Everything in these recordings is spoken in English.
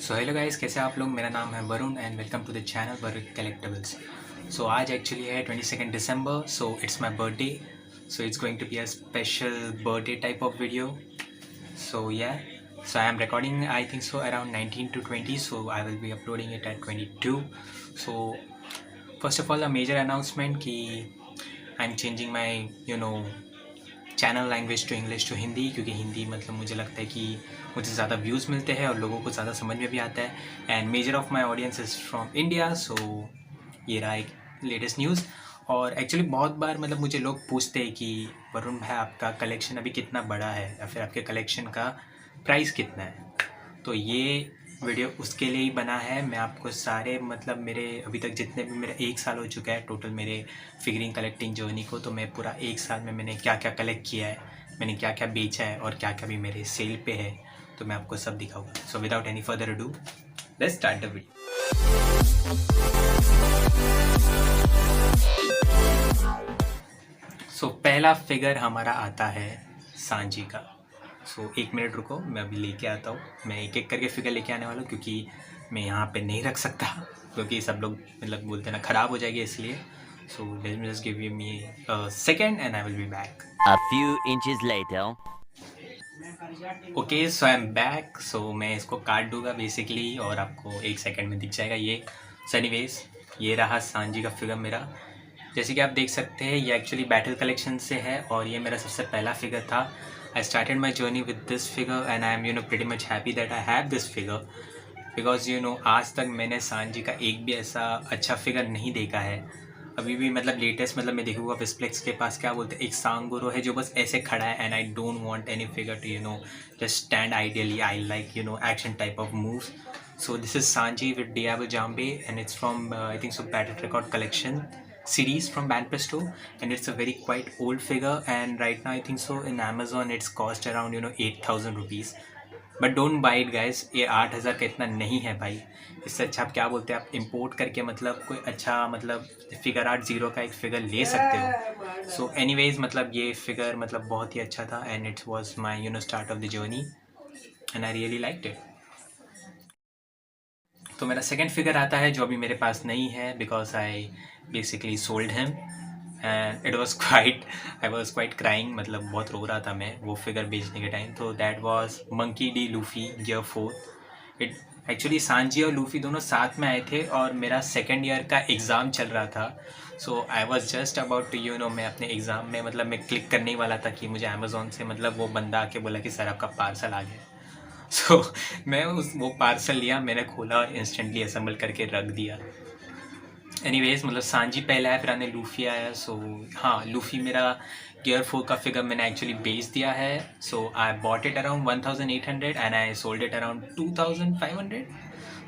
So hello guys, कैसे आप लोग। मेरा नाम है Varun and welcome to the channel Varun collectibles. So आज एक्चुअली है 22 दिसंबर, so it's my birthday. So it's going to be a special birthday type of video. So yeah so I am recording, I think so, around 19 to 20, so I will be uploading it at 22. So first of all, a major announcement कि I'm changing my channel language to English to Hindi, क्योंकि हिंदी मतलब मुझे लगता है कि मुझे ज़्यादा views मिलते हैं और लोगों को ज़्यादा समझ में भी आता है। And major of my audience is from India, so ये रहा एक लेटेस्ट न्यूज़। और एक्चुअली बहुत बार मतलब मुझे लोग पूछते हैं कि वरुण भाई, आपका कलेक्शन अभी कितना बड़ा है या फिर आपके कलेक्शन का प्राइस कितना है। तो ये वीडियो उसके लिए ही बना है। मैं आपको सारे मतलब मेरे अभी तक जितने भी मेरे 1 साल हो चुका है टोटल मेरे फिगरिंग कलेक्टिंग जर्नी को, तो मैं पूरा 1 साल में मैंने क्या क्या कलेक्ट किया है, मैंने क्या क्या बेचा है और क्या क्या भी मेरे सेल पे है, तो मैं आपको सब दिखाऊंगा। So without any further ado, let's start the video. So पहला फिगर हमारा आता है सांची का। सो 1 मिनट रुको, मैं अभी लेके आता हूँ। मैं एक एक करके फिगर लेके आने वाला हूँ, क्योंकि मैं यहाँ पे नहीं रख सकता, क्योंकि सब लोग मतलब बोलते हैं ना ख़राब हो जाएगी, इसलिए। So let me just give you me second and I will be back. A few inches later. Okay, so I am back. So मैं इसको काट दूंगा बेसिकली और आपको 1 सेकेंड में दिख जाएगा ये। सो एनीवेज, ये रहा सांजी का फिगर मेरा। जैसे कि आप देख सकते हैं ये एक्चुअली बैटल कलेक्शन से है और ये मेरा सबसे पहला फिगर था। I started my journey with this figure and I am pretty much happy that I have this figure, because आज तक मैंने सांजी का एक भी ऐसा अच्छा फिगर नहीं देखा है। अभी भी मतलब लेटेस्ट मतलब मैं देखूँगा विस्प्लेक्स के पास क्या बोलते हैं, एक सांगुरो है जो बस ऐसे खड़ा है and I don't want any figure to just stand ideally. I like action type of moves. So this is Sanji with Diablo Jambe and it's from I think so Battle Record collection series from Banpresto, and it's a very quite old figure, and right now I think so in Amazon it's cost around 8,000 rupees. But don't buy it guys, ये 8,000 का इतना नहीं है भाई। इससे अच्छा आप क्या बोलते हैं, आप इंपोर्ट करके मतलब कोई अच्छा मतलब फिगर आर्ट ज़ीरो का एक फ़िगर ले सकते हो। सो एनीवेज मतलब ये फ़िगर मतलब बहुत ही अच्छा था and it was my start of the journey and I really liked it. तो मेरा सेकंड फिगर आता है जो अभी मेरे पास नहीं है, because I basically sold him and it was quite, I was quite crying, मतलब बहुत रो रहा था मैं वो फिगर बेचने के टाइम। तो that was monkey D Luffy gear 4। It actually Sanji और लूफी दोनों साथ में आए थे और मेरा सेकेंड ईयर का एग्ज़ाम चल रहा था। So I was just about to मैं अपने एग्ज़ाम में मतलब मैं क्लिक करने ही वाला था कि मुझे अमेज़ोन से मतलब वो बंदा आके बोला कि सर आपका पार्सल आ गया। सो मैं वो पार्सल लिया, मैंने खोला और इंस्टेंटली असेंबल करके रख दिया। एनीवेज मतलब सांजी पहले आया, फिर आने लूफ़ी आया। सो हाँ, लूफ़ी मेरा गियर 4 का फिगर मैंने एक्चुअली बेच दिया है। So I bought it around 1,800 and I sold it around 2,500,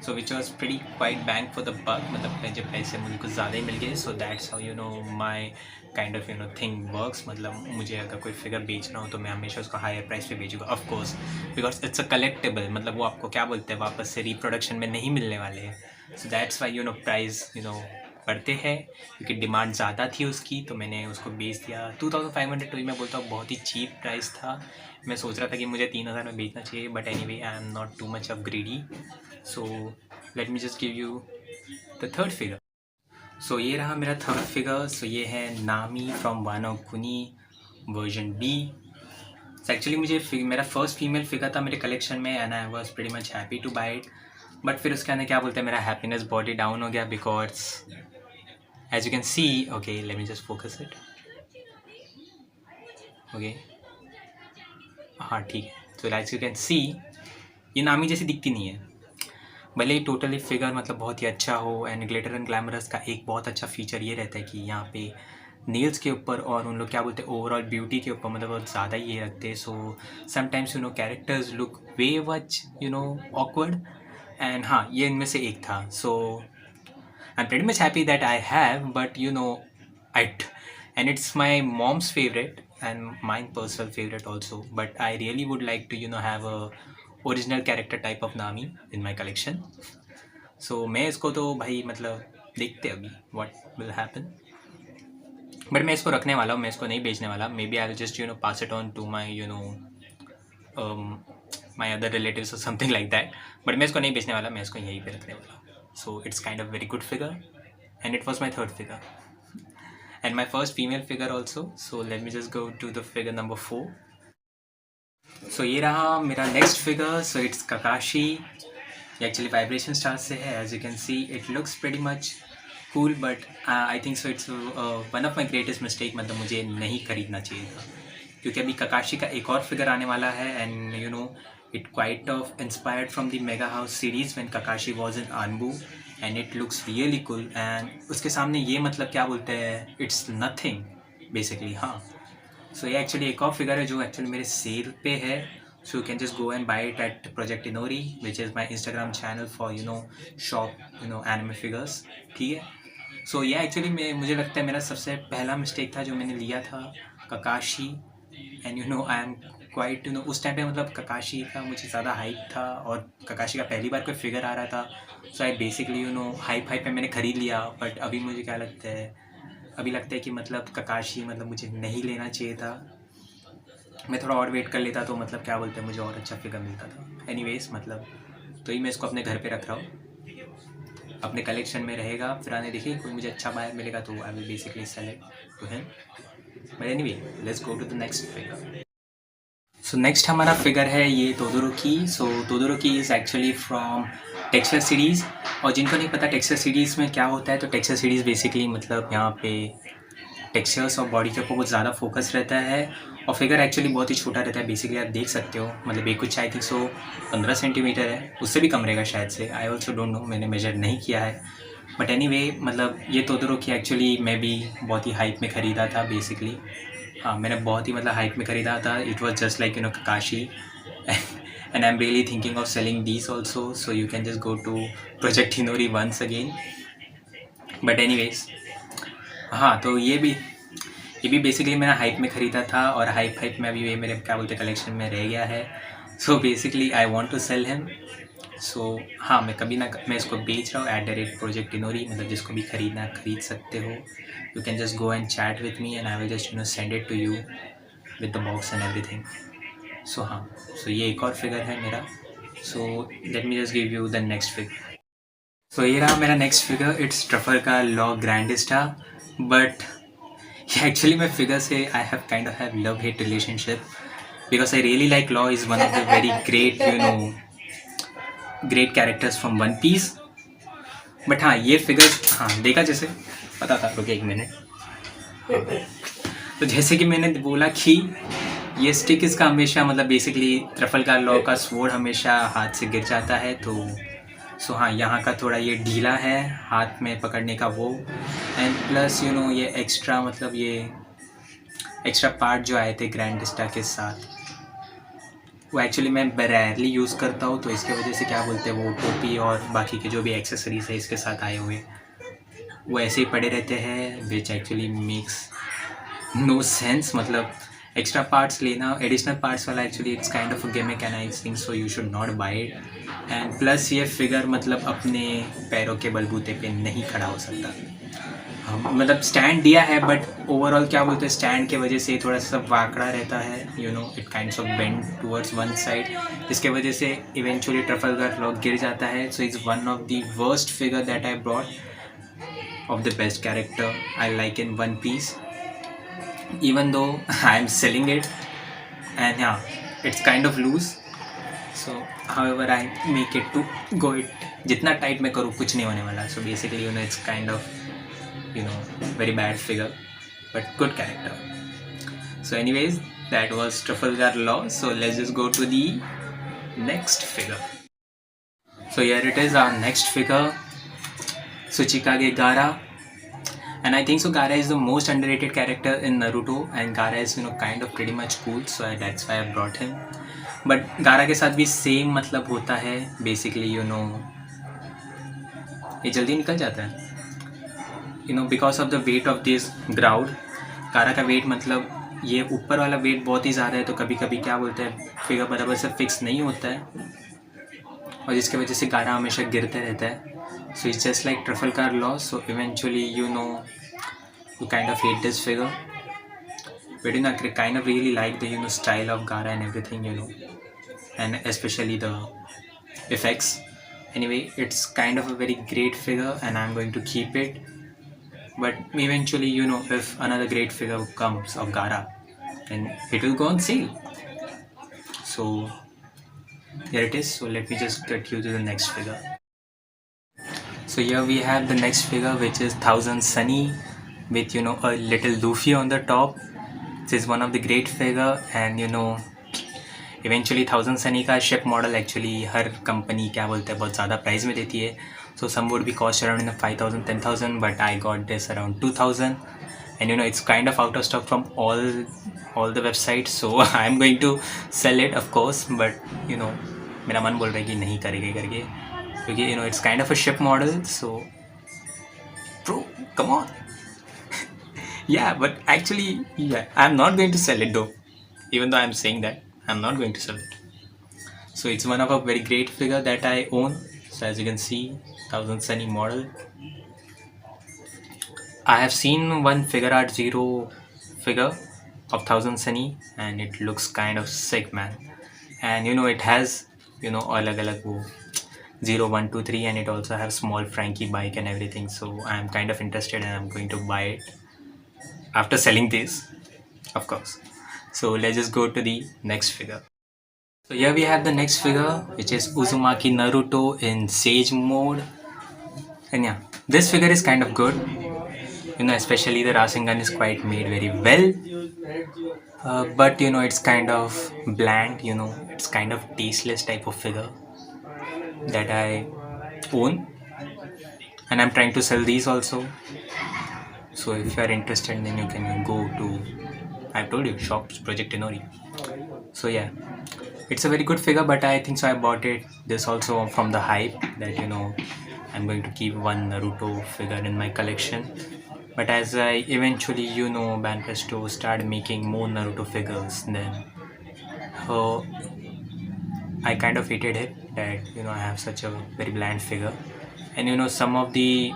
so which was pretty quite bang for the buck, मतलब मुझे पैसे मुझे कुछ ज़्यादा ही मिल गए। So that's how my kind of thing works. मतलब मुझे अगर कोई फिगर बेचना हो तो मैं हमेशा उसको हायर प्राइस पे बेचूँगा, of course, because it's a collectable, मतलब वो आपको क्या बोलते हैं वापस से रिप्रोडक्शन में नहीं मिलने वाले हैं। सो दैट्स वाई प्राइस बढ़ते हैं, क्योंकि डिमांड ज़्यादा थी उसकी, तो मैंने उसको बेच दिया 2,500। तो मैं बोलता हूँ बहुत ही चीप प्राइस था। मैं सोच रहा था कि मुझे 3,000 में बेचना चाहिए, but anyway I am not too much of greedy. So let me just give you the third figure. So ये रहा मेरा थर्ड फिगर। सो ये है नामी फ्रॉम वानो कुनी वर्जन बी। एक्चुअली मुझे मेरा फर्स्ट फीमेल फिगर था मेरे कलेक्शन में and I was pretty much happy two by it, but फिर उसके अंदर क्या बोलते हैं मेरा हैप्पीनेस बॉडी डाउन हो गया, because as you can see, okay, let me just focus it, okay, हाँ ठीक है। तो as you can see ये नामी जैसी दिखती नहीं है, भले ही टोटली फिगर मतलब बहुत ही अच्छा हो। एंड ग्लिटर एंड ग्लैमरस का एक बहुत अच्छा फीचर ये रहता है कि यहाँ पे नेल्स के ऊपर और उन लोग क्या बोलते हैं ओवरऑल ब्यूटी के ऊपर मतलब बहुत ज़्यादा ही ये रखते हैं। So sometimes characters look way much awkward, and हाँ ये इनमें से एक था। सो I'm pretty much happy that I have, but and it's my mom's favorite and mine personal favorite also. But I really would like to have a original character type of Nami in my collection. So मैं इसको तो भाई मतलब देखते अभी what will happen. But मैं इसको रखने वाला हूँ, मैं इसको नहीं बेचने वाला। Maybe I will just pass it on to my my other relatives और समथिंग लाइक दैट, बट मैं इसको नहीं बेचने वाला, मैं इसको यहीं पे रखने वाला हूँ. So it's kind of very good figure and it was my third figure and my first female figure also. So let me just go to the figure number 4. So ये रहा मेरा next figure. So it's Kakashi. ये actually vibration stars से है. As you can see, it looks pretty much cool, but I think so it's one of my greatest mistake. मतलब मुझे नहीं खरीदना चाहिए था, क्योंकि अभी ककाशी का एक और फिगर आने वाला है and you know it quite of inspired from the Mega House series when Kakashi was in Anbu and it looks really cool. And उसके सामने ये मतलब क्या बोलते हैं, इट्स नथिंग बेसिकली. हाँ, सो ये एक्चुअली एक और फिगर है जो एक्चुअली मेरे सेल पे है. So you can just go and buy it at project Inori which is my Instagram channel for you know shop you know anime figures. ठीक है. सो ये एक्चुअली मुझे लगता है मेरा सबसे पहला मिस्टेक था जो मैंने लिया था, Kakashi. And you know I am quite you know उस टाइम पे मतलब ककाशी का मुझे ज़्यादा हाइप था और ककाशी का पहली बार कोई फिगर आ रहा था. So I basically you know hype पे मैंने ख़रीद लिया. बट अभी मुझे क्या लगता है, अभी लगता है कि मतलब ककाशी मतलब मुझे नहीं लेना चाहिए था. मैं थोड़ा और वेट कर लेता तो मतलब क्या बोलते हैं मुझे और अच्छा फिगर मिलता था. एनीवेज मतलब तो ही मैं इसको अपने घर पे रख रहा हूँ, अपने कलेक्शन में रहेगा. फिर आने देखिए कोई मुझे अच्छा बायर मिलेगा तो I will basically sell it to him. But anyway let's go to the next figure. So next हमारा फिगर है ये Todoroki. So Todoroki is actually from texture series. और जिनको नहीं पता टेक्सचर सीरीज़ में क्या होता है, तो टेक्सचर सीरीज़ बेसिकली मतलब यहाँ पे टेक्सचर्स और बॉडी के ऊपर बहुत ज़्यादा फोकस रहता है और फिगर एक्चुअली बहुत ही छोटा रहता है. बेसिकली आप देख सकते हो मतलब एक कुछ आई थिंक सो 15 सेंटीमीटर है, उससे भी कम रहेगा शायद से. आई ऑल्सो डोंट नो, मैंने मेजर नहीं किया है. बट एनीवे मतलब ये तोदोरोकी एक्चुअली मैं भी बहुत ही हाइप में ख़रीदा था बेसिकली. हाँ, मैंने बहुत ही मतलब हाइप में ख़रीदा था. It was just like you know Kakashi and I am really thinking of selling these also. So you can just go to project Hinori once again. But anyways हाँ, तो ये भी बेसिकली मैंने हाइप में ख़रीदा था और हाइप में अभी ये मेरे क्या बोलते कलेक्शन में रह गया है. So basically I want to sell him. So हाँ, मैं कभी ना मैं इसको बेच रहा हूँ @प्रोजेक्ट इनोरी. मतलब जिसको भी ख़रीदना खरीद सकते हो. You can just go and chat with me and I will just you know send it to you with the box and everything. So हाँ, सो ये एक और फिगर है मेरा. So let me just give you the next figure. So ये रहा मेरा next figure. It's Trafalgar Law Grandista. But actually मैं फिगर से I have kind of have love hate relationship because I really like Law is one of the very great you know great characters from One Piece. But हाँ, ये figure हाँ देखा जैसे पता था. रुके एक मिनट. तो जैसे कि मैंने बोला कि ये स्टिक इसका हमेशा मतलब बेसिकली ट्रफल्गर लॉ का स्वॉर्ड हमेशा हाथ से गिर जाता है. तो सो हाँ, यहाँ का थोड़ा ये ढीला है हाथ में पकड़ने का वो. एंड प्लस यू नो ये एक्स्ट्रा मतलब ये एक्स्ट्रा पार्ट जो आए थे ग्रैंडिस्टा के साथ वो एक्चुअली मैं रेयरली यूज़ करता हूँ. तो इसके वजह से क्या बोलते हैं वो टोपी और बाकी के जो भी एक्सेसरीज है इसके साथ आए हुए वो ऐसे ही पड़े रहते हैं which actually makes no sense. मतलब एक्स्ट्रा पार्ट्स लेना एडिशनल पार्ट्स वाला actually it's kind of a gimmick and I think so you should not buy it. And plus ये फिगर मतलब अपने पैरों के बलबूते पे नहीं खड़ा हो सकता. मतलब स्टैंड दिया है बट ओवरऑल क्या बोलते हैं स्टैंड के वजह से थोड़ा सा वाकड़ा रहता है. You know it kinds of bend towards one side, जिसके वजह से इवेंचुअली ट्रफल्गर लॉ गिर जाता है. So is one of the worst figure that I brought of the best character I like in One Piece. even though I am selling it and yeah, it's kind of loose. So however I make it to go it जितना tight मैं करूँ कुछ नहीं होने वाला. So basically you know it's kind of you know very bad figure but good character. So anyways that was Trafalgar Law. So let's just go to the next figure. So here it is, our next figure, Tsuchikage Gaara. And I think so Gaara is the most underrated character in Naruto and Gaara is you know kind of pretty much cool, so that's why I brought him. But Gaara के साथ भी same मतलब होता है basically you know ये जल्दी निकल जाता है you know because of the weight of this ground. Gaara का weight मतलब ये ऊपर वाला weight बहुत ही ज़्यादा है तो कभी कभी क्या बोलते हैं फिगर बराबर से फिक्स नहीं होता है और जिसकी वजह से Gaara हमेशा गिरते रहता है. So it's just like Trafalgar Law. So eventually you know you kind of hate this figure but you know I kind of really like the you know style of Gaara and everything you know. and especially the effects. Anyway, it's kind of a very great figure and I'm going to keep it. But eventually, if another great figure comes of Gara, then it will go on sale. So here it is. So let me just get you to the next figure. So here we have the next figure, which is Thousand Sunny with a little Luffy on the top. This is one of the great figure, and eventually 1000 Sunny का ship model actually हर company क्या बोलते हैं बहुत ज़्यादा price में देती है. So some would be cost around in 5000 10,000, but I got this around 2000 and it's kind of out of stock from all the website. So I am going to sell it of course, but मेरा मन बोल रहा है कि नहीं करेंगे करके, क्योंकि it's kind of a ship model. So bro come on. Yeah, but actually, yeah, I'm not going to sell it though. Even though I'm saying that, I'm not going to sell it. So it's one of a very great figure that I own. So as you can see, 1000 Sunny model. I have seen one Figure Art Zero figure of 1000 Sunny, and it looks kind of sick, man. And it has alag alag wo 0 1 2 3, and it also has small Frankie bike and everything. So I'm kind of interested and I'm going to buy it after selling this, of course. So let's just go to the next figure. So here we have the next figure, which is Uzumaki Naruto in Sage mode. And yeah, this figure is kind of good. Especially the Rasengan is quite made very well. But it's kind of bland. It's kind of tasteless type of figure that I own, and I'm trying to sell these also. So if you are interested, then you can go to, I've told you, shops Project Inori. So yeah, it's a very good figure, but I think so I bought it this also from the hype that I'm going to keep one Naruto figure in my collection. But as I eventually Banpresto started making more Naruto figures, then I kind of hated it that I have such a very bland figure. And some of the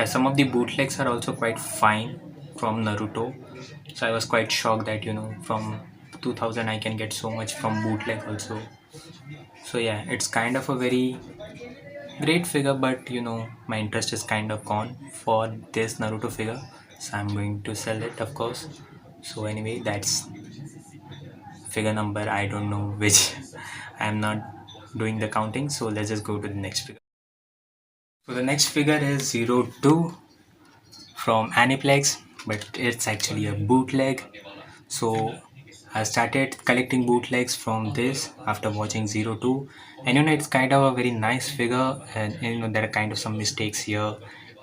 some of the bootlegs are also quite fine from Naruto. So I was quite shocked that from 2000 I can get so much from bootleg also. So yeah, it's kind of a very great figure, but my interest is kind of gone for this Naruto figure, so I'm going to sell it, of course. So anyway, that's figure number, I don't know which. I'm not doing the counting, so let's just go to the next figure. So the next figure is 02 from Aniplex, but it's actually a bootleg. So I started collecting bootlegs from this after watching 02, and it's kind of a very nice figure, and there are kind of some mistakes here.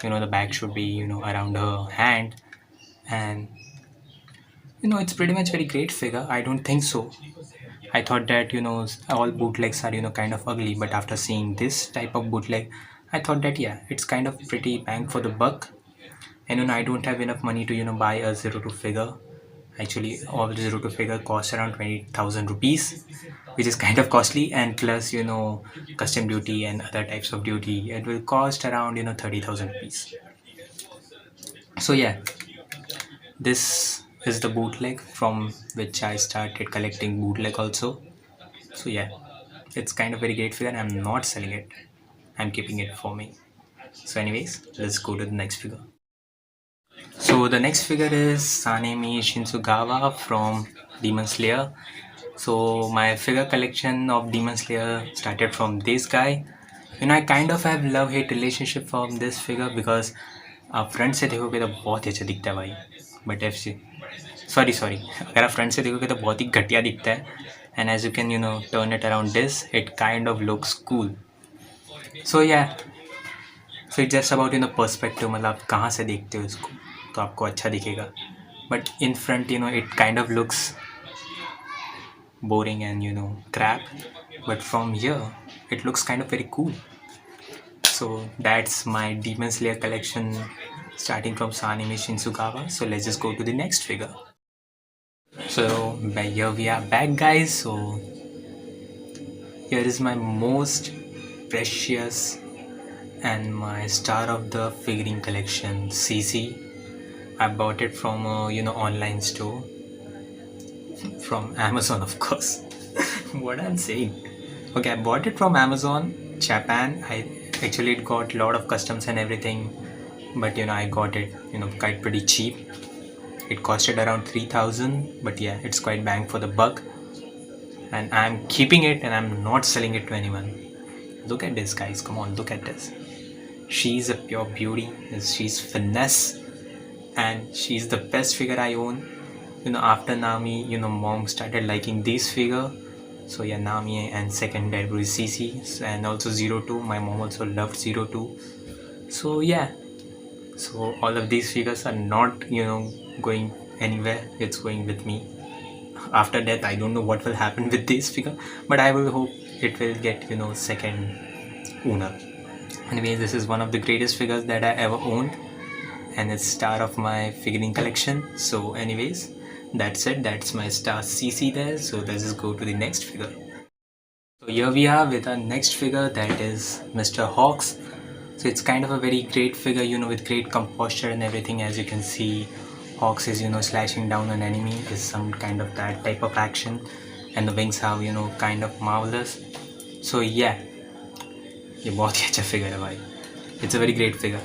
The back should be around her hand, and it's pretty much very great figure. I don't think so. I thought that all bootlegs are kind of ugly, but after seeing this type of bootleg, I thought that yeah, it's kind of pretty bang for the buck. And I don't have enough money to buy a 02 figure. Actually, all the 02 figure costs around 20,000 rupees, which is kind of costly, and plus custom duty and other types of duty, it will cost around 30,000 rupees. So yeah, this is the bootleg from which I started collecting bootleg also. So yeah, it's kind of very great figure. I'm not selling it, I'm keeping it for me. So anyways, let's go to the next figure. So the next figure is Sanemi Shinsugawa from Demon Slayer. So my figure collection of Demon Slayer started from this guy. I kind of have love-hate relationship from this figure because आप front से देखोगे तो बहुत ही अच्छा दिखता है भाई, but F C sorry अगर आप फ्रंट से देखोगे तो बहुत ही घटिया दिखता है. And as you can turn it around this, it kind of looks cool. So yeah so it just about perspective, मतलब आप कहाँ से देखते हो इसको तो आपको अच्छा दिखेगा, but in front it kind of looks boring and crap, but from here it looks kind of very cool. So that's my Demon Slayer collection starting from Sanemi Shinsugawa. So let's just go to the next figure. So here we are back, guys. So here is my most precious and my star of the figurine collection, CC. I bought it from a online store from Amazon, of course. What I'm saying. Okay, I bought it from Amazon, Japan. Actually it got a lot of customs and everything, but I got it quite pretty cheap. It costed around 3,000, but yeah, it's quite bang for the buck. And I'm keeping it and I'm not selling it to anyone. Look at this, guys. Come on, look at this. She's a pure beauty. She's finesse, and she's the best figure I own. After Nami, mom started liking this figure. So yeah, Nami and second Deadpool is CC, and also Zero Two. My mom also loved Zero Two. So yeah, so all of these figures are not going anywhere. It's going with me. After death, I don't know what will happen with this figure, but I will hope it will get second owner. Anyway, this is one of the greatest figures that I ever owned, and it's star of my figurine collection. So anyways, that's it. That's my star CC there. So let's just go to the next figure. So here we are with our next figure, that is Mr. Hawks. So it's kind of a very great figure, with great composture and everything. As you can see, Hawks is slashing down an enemy, is some kind of that type of action, and the wings are kind of marvelous. So yeah, ये बहुत ही अच्छा figure है भाई. It's a very great figure,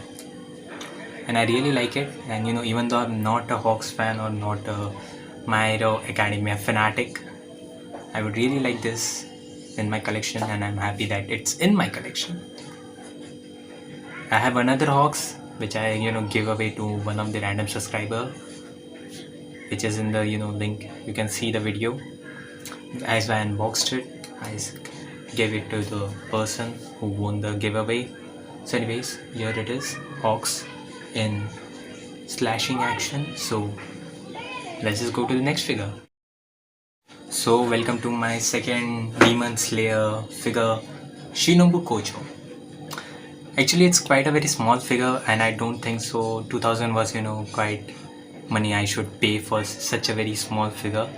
and I really like it. And even though I'm not a Hawks fan or not a My Hero Academia fanatic, I would really like this in my collection, and I'm happy that it's in my collection. I have another Hawks which I give away to one of the random subscriber, which is in the link. You can see the video. As I unboxed it, I gave it to the person who won the giveaway. So anyways, here it is, Hawks in slashing action. So let's just go to the next figure. So welcome to my second Demon Slayer figure, Shinobu Kojo. Actually, it's quite a very small figure, and I don't think so 2000 was quite money I should pay for such a very small figure.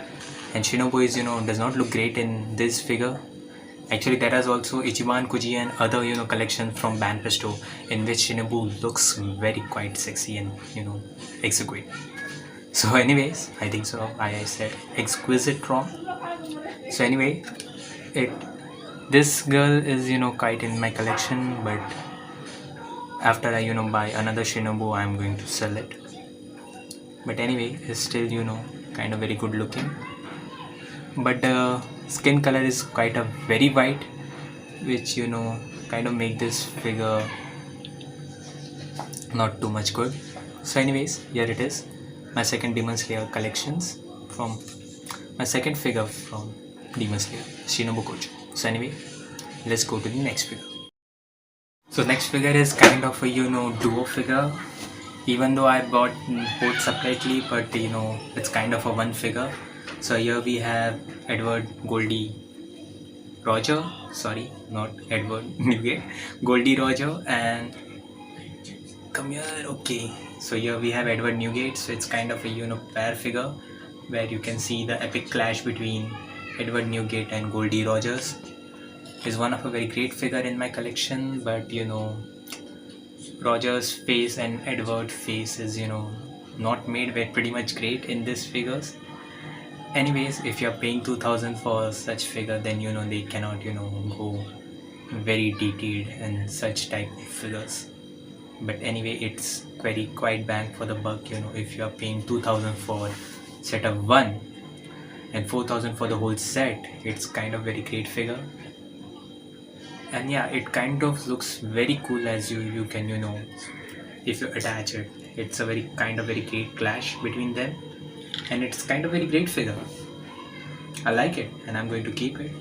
And Shinobu is does not look great in this figure. Actually, there is also Ichiban Kuji and other collection from Banpresto, in which Shinobu looks very quite sexy and exquisite. So anyways, I think so I said exquisite wrong. So anyway, this girl is quite in my collection, but after I buy another Shinobu, I'm going to sell it. But anyway, it's still kind of very good looking, but the skin color is quite a very white, which kind of make this figure not too much good. So anyways, here it is, my second Demon Slayer collections, from my second figure from Demon Slayer, Shinobu Kojo. So anyway, let's go to the next figure. So next figure is kind of a duo figure, even though I bought both separately, but it's kind of a one figure. So here we have Edward Goldie Roger, sorry, not Edward Newgate, Goldie Roger, and come here. Okay, so here we have Edward Newgate. So it's kind of a pair figure, where you can see the epic clash between Edward Newgate and Goldie Rogers. Is one of a very great figure in my collection, but Roger's face and Edward's face is not made very pretty much great in these figures. Anyways, if you're paying 2000 for such figure, then they cannot go very detailed in such type of figures. But anyway, it's quite bang for the buck. If you're paying 2000 for set of 1 and 4000 for the whole set, it's kind of very great figure. And yeah, it kind of looks very cool, as you can if you attach it, it's a very great clash between them, and it's kind of very great figure. I like it, and I'm going to keep it.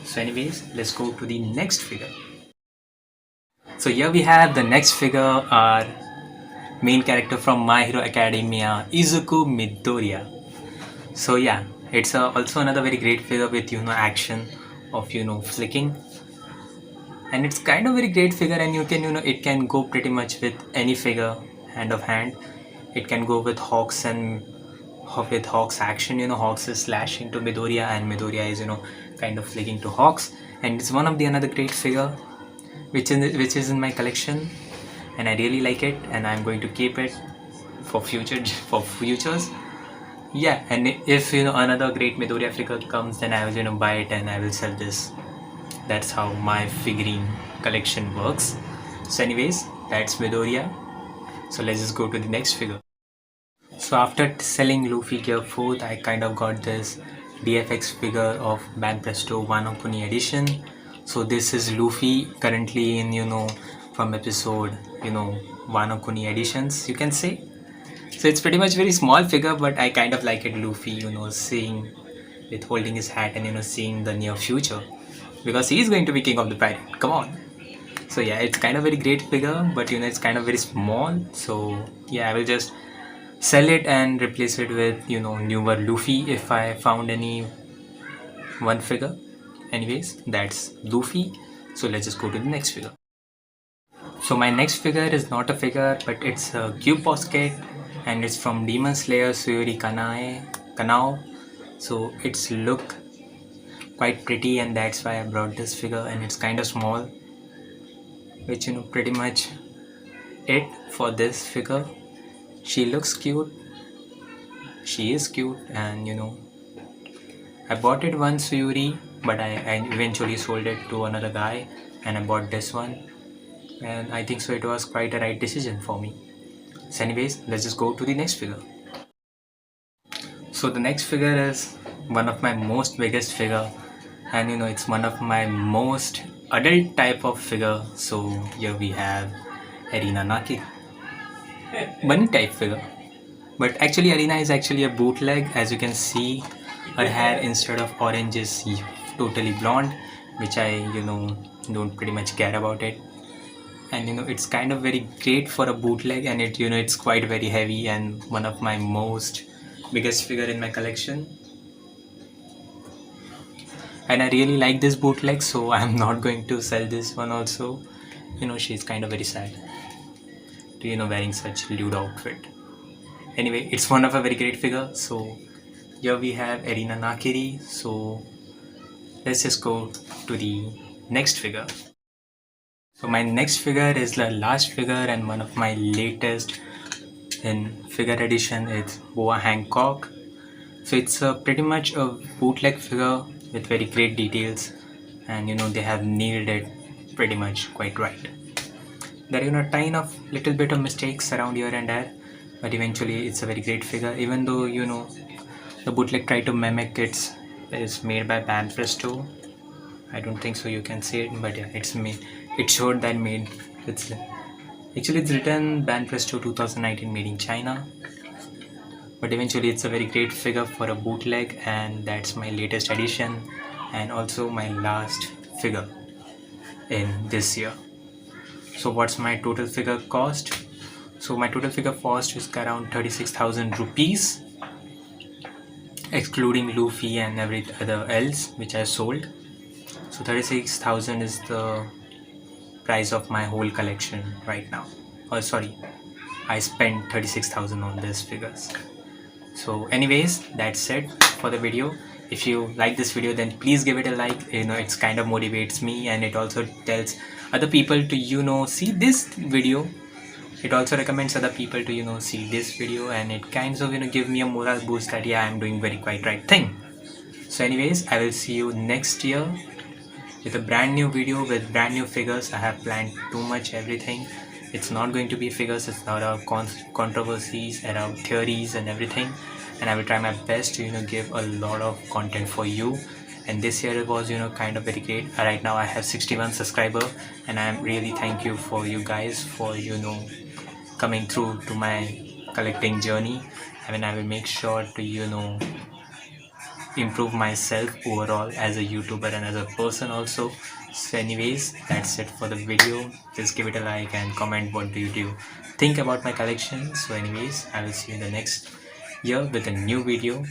So anyways, let's go to the next figure. So here we have the next figure, our main character from My Hero Academia, Izuku Midoriya. So yeah, it's also another very great figure with action of flicking. And it's kind of very great figure, and you can it can go pretty much with any figure, hand of hand. It can go with Hawks, and with Hawks action, Hawks is slashing to Midoriya, and Midoriya is kind of flicking to Hawks. And it's one of the another great figure which is in my collection, and I really like it, and I'm going to keep it for futures. yeah, and if another great Midoriya figure comes, then I will buy it and I will sell this. That's how my figurine collection works. So anyways, that's Midoriya. So let's just go to the next figure. So after selling Luffy Gear 4th, I kind of got this DFX figure of Banpresto Wano Kuni edition. So this is Luffy currently in from episode Wano Kuni editions, you can say. So it's pretty much very small figure, but I kind of like it. Luffy seeing with holding his hat and seeing the near future, because he is going to be king of the pirate, come on. So yeah, it's kind of very great figure, but it's kind of very small. So yeah, I will just sell it and replace it with newer Luffy if I found any one figure. Anyways, that's Luffy. So let's just go to the next figure. So my next figure is not a figure, but it's a cube posket, and it's from Demon Slayer Suyuri Kanao. So it's look quite pretty, and that's why I brought this figure, and it's kind of small, which pretty much it for this figure. She looks cute, she is cute, and I bought it once Suyuri, but I eventually sold it to another guy, and I bought this one, and I think so it was quite a right decision for me. So anyways, let's just go to the next figure. So the next figure is one of my most biggest figure, and it's one of my most adult type of figure. So here we have Erina Naki, bunny type figure, but actually Erina is actually a bootleg. As you can see, her hair instead of orange is totally blonde, which I don't pretty much care about it. And it's kind of very great for a bootleg, and it's quite very heavy and one of my most biggest figure in my collection, and I really like this bootleg, so I'm not going to sell this one also. She's kind of very sad to wearing such lewd outfit. Anyway, it's one of a very great figure. So here we have Erina Nakiri. So let's just go to the next figure. So my next figure is the last figure and one of my latest in figure edition. It's Boa Hancock. So it's pretty much a bootleg figure with very great details, and they have nailed it pretty much quite right. There are a tiny of little bit of mistakes around here and there, but eventually it's a very great figure. Even though the bootleg tried to mimic is made by Banpresto. I don't think so you can see it, but yeah, it's made. It showed that made. It's written Banpresto 2019 made in China. But eventually it's a very great figure for a bootleg, and that's my latest edition and also my last figure in this year. So what's my total figure cost? So my total figure cost is around 36,000 rupees, excluding Luffy and every other else which I sold. So 36,000 is the price of my whole collection right now. Oh sorry, I spent 36,000 on these figures. So anyways, that's it for the video. If you like this video, then please give it a like. It's kind of motivates me, and it also tells other people to see this video. It also recommends other people to see this video, and it kind of give me a moral boost that yeah, I'm doing very quite right thing. So anyways, I will see you next year with a brand new video with brand new figures. I have planned too much everything. It's not going to be figures, it's not our controversies and our theories and everything, and I will try my best to give a lot of content for you. And this year it was kind of very great. Right now I have 61 subscribers, and I'm really thank you for you guys for coming through to my collecting journey. I mean, I will make sure to improve myself overall as a YouTuber and as a person also. So anyways, that's it for the video. Just give it a like and comment what do you think about my collection. So anyways, I will see you in the next year with a new video.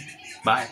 Bye.